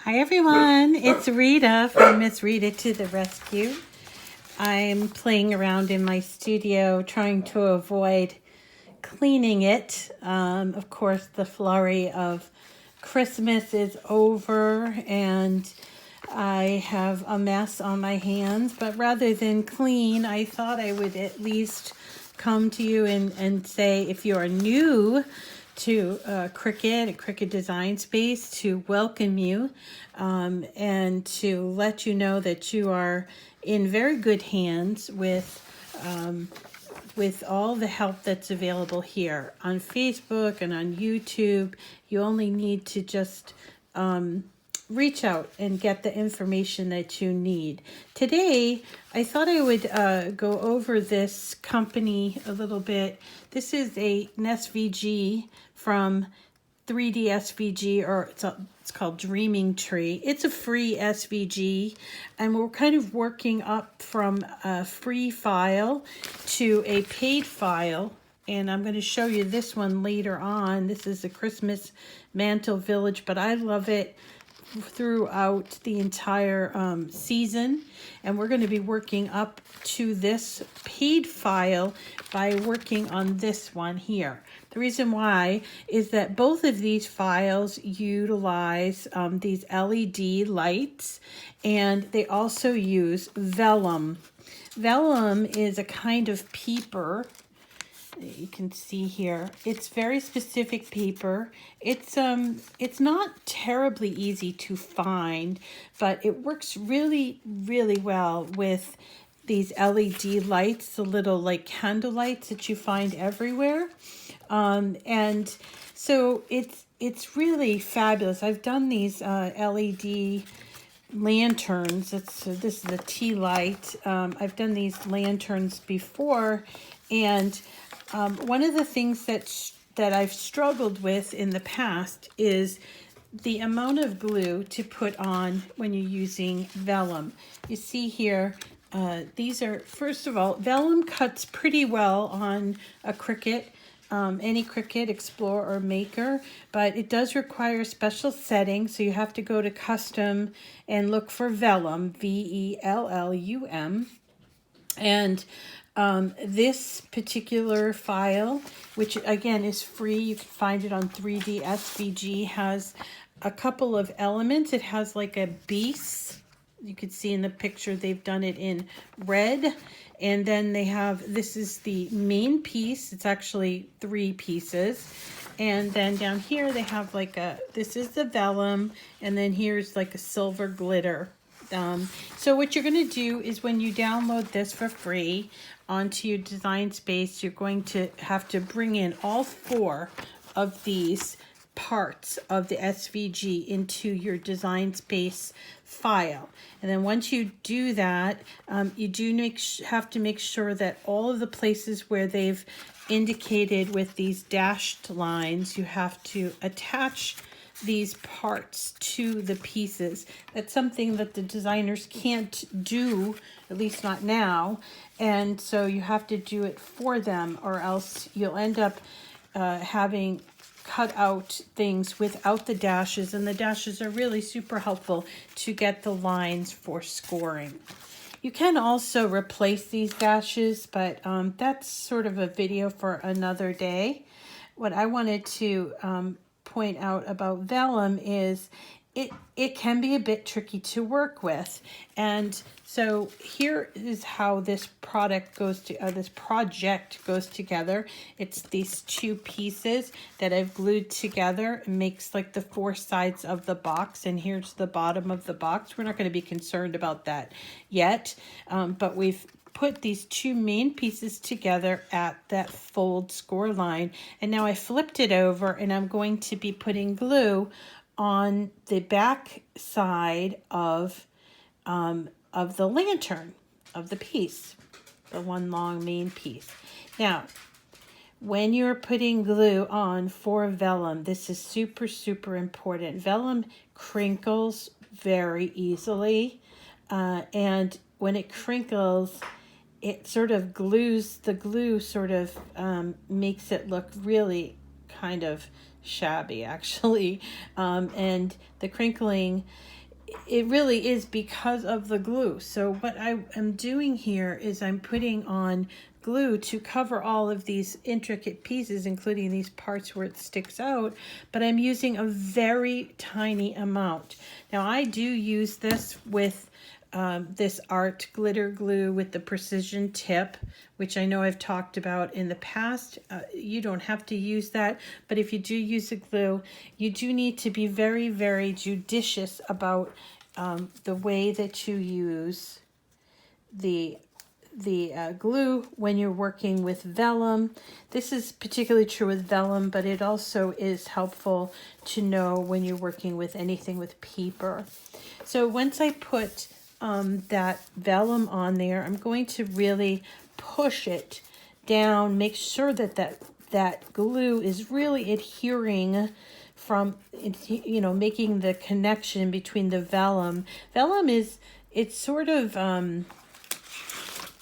Hi everyone, it's Rita from Miss Rita to the Rescue. I'm playing around in my studio trying to avoid cleaning it. Of course, the flurry of Christmas is over and I have a mess on my hands, but rather than clean, I thought I would at least come to you and say, if you are new to Cricut Design Space, to welcome you and to let you know that you are in very good hands with all the help that's available here on Facebook and on YouTube. You only need to just reach out and get the information that you need. Today, I thought I would go over this company a little bit. This is an SVG from 3D SVG, or it's called Dreaming Tree. It's a free SVG, and we're kind of working up from a free file to a paid file. And I'm going to show you this one later on. This is a Christmas Mantle Village, but I love it throughout the entire season, and we're going to be working up to this paid file by working on this one here. The reason why is that both of these files utilize these LED lights, and they also use Vellum. Vellum is a kind of paper. You can see here, it's very specific paper. It's not terribly easy to find, but it works really, really well with these LED lights, the little like candle lights that you find everywhere. And so it's really fabulous. I've done these LED lanterns. This is a tea light. I've done these lanterns before, and one of the things that I've struggled with in the past is the amount of glue to put on when you're using Vellum. You see here, these are, first of all, Vellum cuts pretty well on a Cricut, any Cricut Explorer or Maker, but it does require special settings, so you have to go to Custom and look for Vellum, V-E-L-L-U-M, and this particular file, which again is free, you can find it on 3D SVG, has a couple of elements. It has like a base. You can see in the picture they've done it in red. And then they have, this is the main piece. It's actually 3 pieces. And then down here they have like this is the Vellum, and then here's like a silver glitter. So what you're going to do is when you download this for free onto your Design Space, you're going to have to bring in all 4 of these parts of the SVG into your Design Space file. And then once you do that, you do have to make sure that all of the places where they've indicated with these dashed lines, you have to attach these parts to the pieces. That's something that the designers can't do, at least not now, and so you have to do it for them, or else you'll end up having cut out things without the dashes, and the dashes are really super helpful to get the lines for scoring. You can also replace these dashes, but that's sort of a video for another day. What I wanted to point out about Vellum is it can be a bit tricky to work with, and so here is how this project goes together. It's these 2 pieces that I've glued together. It makes like the 4 sides of the box, and here's the bottom of the box. We're not going to be concerned about that yet, but we've put these 2 main pieces together at that fold score line, and now I flipped it over, and I'm going to be putting glue on the back side of the lantern of the piece, the one long main piece. Now, when you're putting glue on for Vellum, this is super, super important. Vellum crinkles very easily, and when it crinkles, it sort of glues, the glue sort of makes it look really kind of shabby actually. And the crinkling, it really is because of the glue. So what I am doing here is I'm putting on glue to cover all of these intricate pieces, including these parts where it sticks out, but I'm using a very tiny amount. Now I do use this with this art glitter glue with the precision tip, which I know I've talked about in the past. You don't have to use that, but if you do use a glue, you do need to be very, very judicious about the way that you use the glue when you're working with vellum. This is particularly true with vellum, but it also is helpful to know when you're working with anything with paper. So once I put that vellum on there, I'm going to really push it down, make sure that that glue is really adhering from, you know, making the connection between the vellum. Vellum is, it's sort of,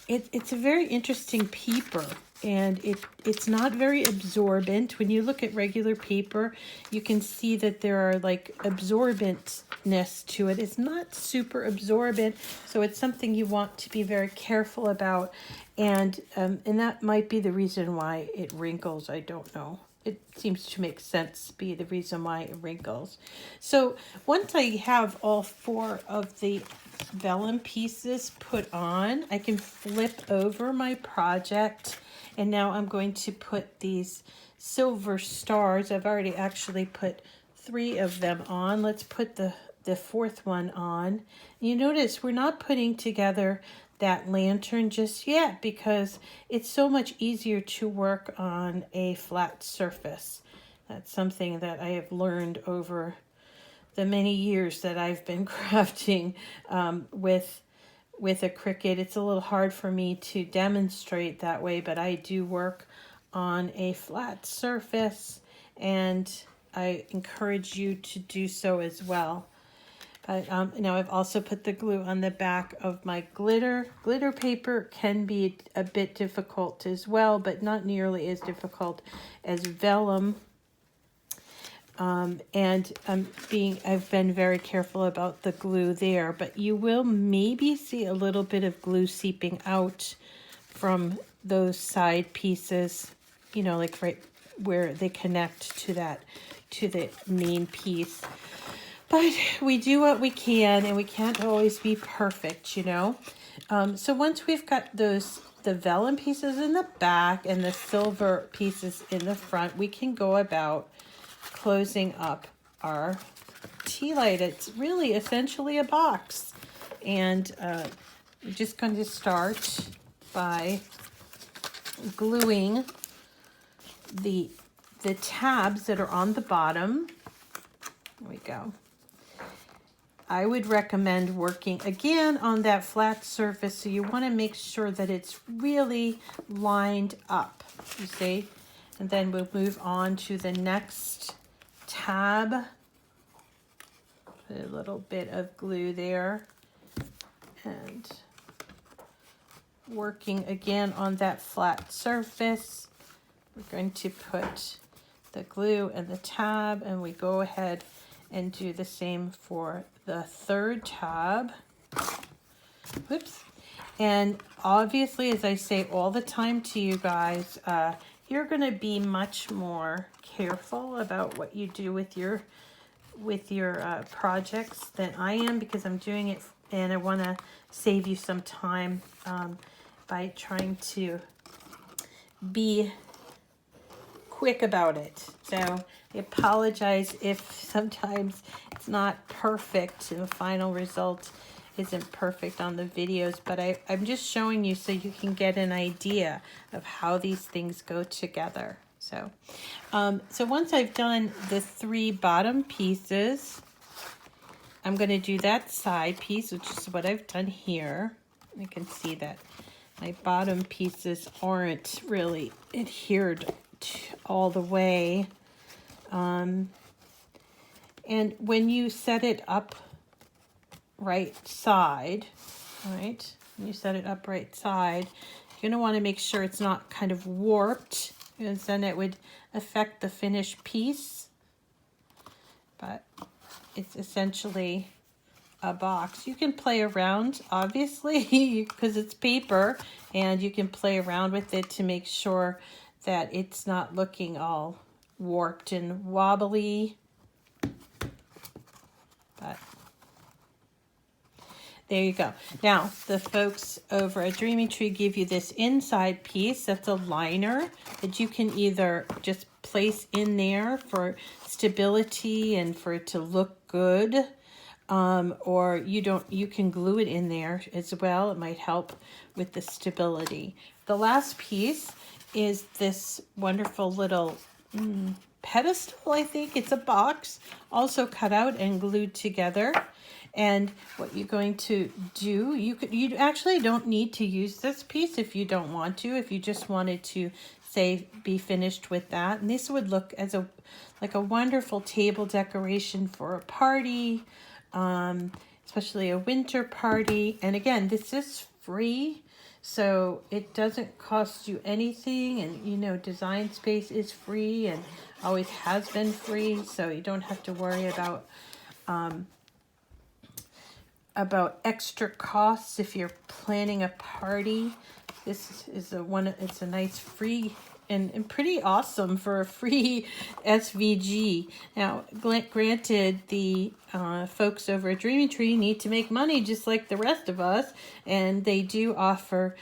it's a very interesting paper, and it's not very absorbent. When you look at regular paper, you can see that there are like absorbentness to it. It's not super absorbent, so it's something you want to be very careful about. And that might be the reason why it wrinkles. I don't know. It seems to make sense, be the reason why it wrinkles. So once I have all 4 of the vellum pieces put on, I can flip over my project, and now I'm going to put these silver stars. I've already actually put 3 of them on. Let's put the 4th one on. You notice we're not putting together that lantern just yet because it's so much easier to work on a flat surface. That's something that I have learned over the many years that I've been crafting with a Cricut. It's a little hard for me to demonstrate that way, but I do work on a flat surface, and I encourage you to do so as well. But now I've also put the glue on the back of my glitter. Glitter paper can be a bit difficult as well, but not nearly as difficult as vellum. And I've been very careful about the glue there, but you will maybe see a little bit of glue seeping out from those side pieces, you know, like right where they connect to the main piece. But we do what we can, and we can't always be perfect, you know. So once we've got the vellum pieces in the back and the silver pieces in the front, we can go about closing up our tea light. It's really essentially a box, and we're just going to start by gluing the tabs that are on the bottom. There we go. I would recommend working again on that flat surface, so you want to make sure that it's really lined up, you see? And then we'll move on to the next tab. Put a little bit of glue there, and working again on that flat surface. We're going to put the glue and the tab, and we go ahead and do the same for the 3rd tab. Whoops. And obviously, as I say all the time to you guys, you're going to be much more careful about what you do with your projects than I am, because I'm doing it and I want to save you some time by trying to be quick about it. So I apologize if sometimes it's not perfect and the final result isn't perfect on the videos, but I'm just showing you so you can get an idea of how these things go together. So once I've done the 3 bottom pieces, I'm going to do that side piece, which is what I've done here. You can see that my bottom pieces aren't really adhered all the way. And when you set it up right side, right? When you set it up right side, you're going to want to make sure it's not kind of warped, because then it would affect the finished piece. but it's essentially a box. You can play around, obviously, because it's paper, and you can play around with it to make sure that it's not looking all warped and wobbly. But there you go. Now, the folks over at Dreaming Tree give you this inside piece that's a liner that you can either just place in there for stability and for it to look good, or you can glue it in there as well. It might help with the stability. The last piece is this wonderful little pedestal, I think. It's a box, also cut out and glued together. And what you're going to do, you actually don't need to use this piece if you don't want to. If you just wanted to, say, be finished with that. And this would look as like a wonderful table decoration for a party, especially a winter party. And again, this is free, so it doesn't cost you anything. And you know, Design Space is free and always has been free, so you don't have to worry about extra costs if you're planning a party. This is it's a nice free and pretty awesome for a free SVG. Now, granted, the folks over at Dreaming Tree need to make money just like the rest of us, and they do offer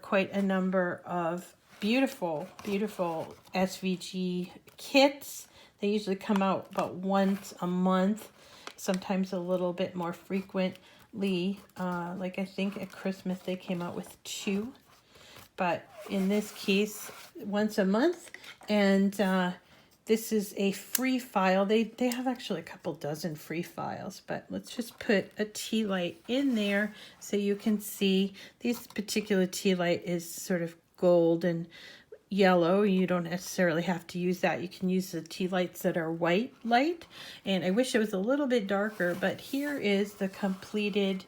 quite a number of beautiful SVG kits. They usually come out about once a month, sometimes a little bit more frequently. Like I think at Christmas they came out with 2, but in this case, once a month. And this is a free file. They have actually a couple dozen free files, but let's just put a tea light in there so you can see. This particular tea light is sort of gold and yellow. You don't necessarily have to use that. You can use the tea lights that are white light, and I wish it was a little bit darker, but here is the completed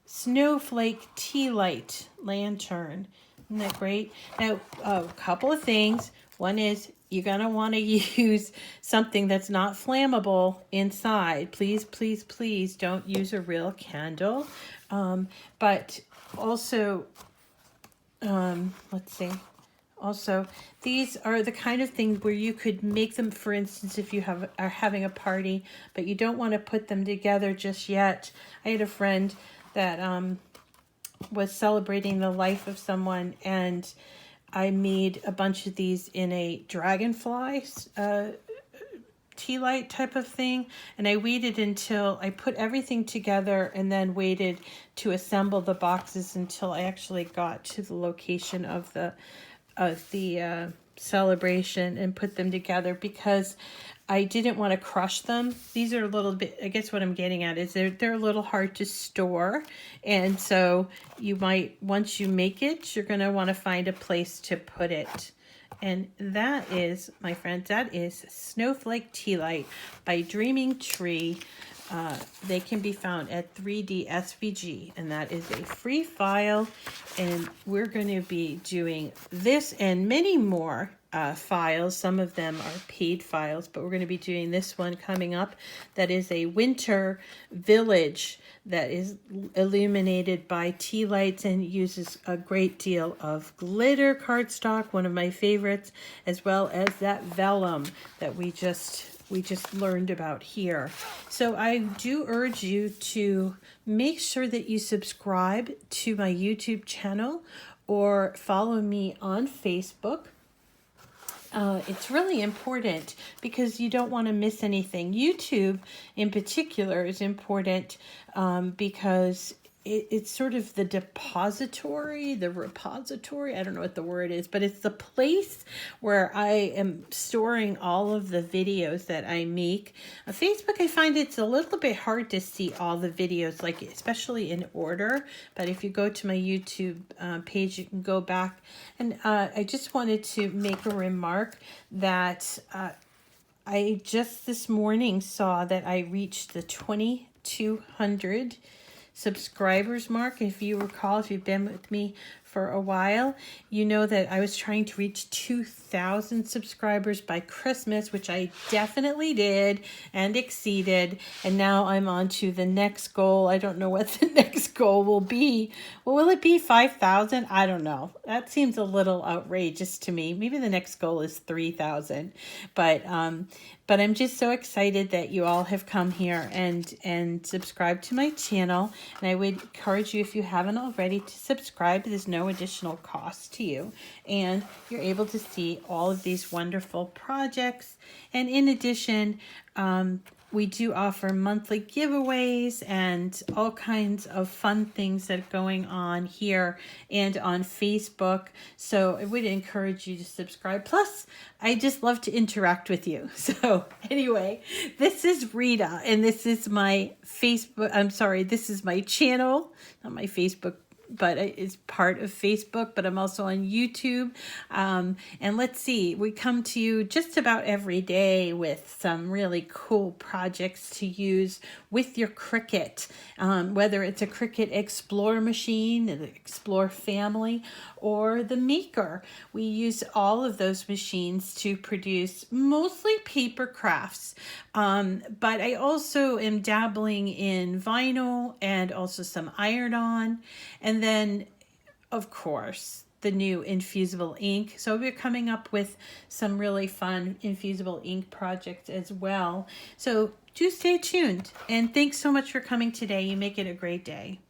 Snowflake tea light lantern. Isn't that great? Now, a couple of things. One is you're going to want to use something that's not flammable inside. Please, please, please don't use a real candle. But also, let's see. Also, these are the kind of things where you could make them, for instance, if you are having a party, but you don't want to put them together just yet. I had a friend that was celebrating the life of someone, and I made a bunch of these in a dragonfly tea light type of thing, and I waited until I put everything together and then waited to assemble the boxes until I actually got to the location of the celebration and put them together, because I didn't want to crush them. These are a little bit, I guess what I'm getting at is they're a little hard to store, and so you might, once you make it, you're going to want to find a place to put it. And that is, my friends, that is Snowflake Tea Light by Dreaming Tree. They can be found at 3D SVG, and that is a free file. And we're going to be doing this and many more files. Some of them are paid files, but we're going to be doing this one coming up. That is a winter village that is illuminated by tea lights and uses a great deal of glitter cardstock, one of my favorites, as well as that vellum that we just learned about here. So I do urge you to make sure that you subscribe to my YouTube channel or follow me on Facebook. It's really important because you don't want to miss anything. YouTube in particular is important because it's sort of the repository, I don't know what the word is, but it's the place where I am storing all of the videos that I make. On Facebook, I find it's a little bit hard to see all the videos, like especially in order, but if you go to my YouTube page, you can go back. And I just wanted to make a remark that I just this morning saw that I reached the 2,200 subscribers mark. If you recall, if you've been with me for a while, you know that I was trying to reach 2,000 subscribers by Christmas, which I definitely did and exceeded. And now I'm on to the next goal. I don't know what the next goal will be. Well, will it be 5,000? I don't know. That seems a little outrageous to me. Maybe the next goal is 3,000. But I'm just so excited that you all have come here and subscribed to my channel. And I would encourage you, if you haven't already, to subscribe. There's no additional cost to you. And you're able to see all of these wonderful projects. And in addition, we do offer monthly giveaways and all kinds of fun things that are going on here and on Facebook. So I would encourage you to subscribe. Plus, I just love to interact with you. So anyway, this is Rita, and this is my Facebook. This is my channel, not my Facebook, but it's part of Facebook, but I'm also on YouTube. And let's see, we come to you just about every day with some really cool projects to use with your Cricut, whether it's a Cricut Explore machine, the Explore family, or the Maker. We use all of those machines to produce mostly paper crafts, but I also am dabbling in vinyl and also some iron-on, and then, of course, the new infusible ink. So we're coming up with some really fun infusible ink projects as well. So do stay tuned, and thanks so much for coming today. You make it a great day.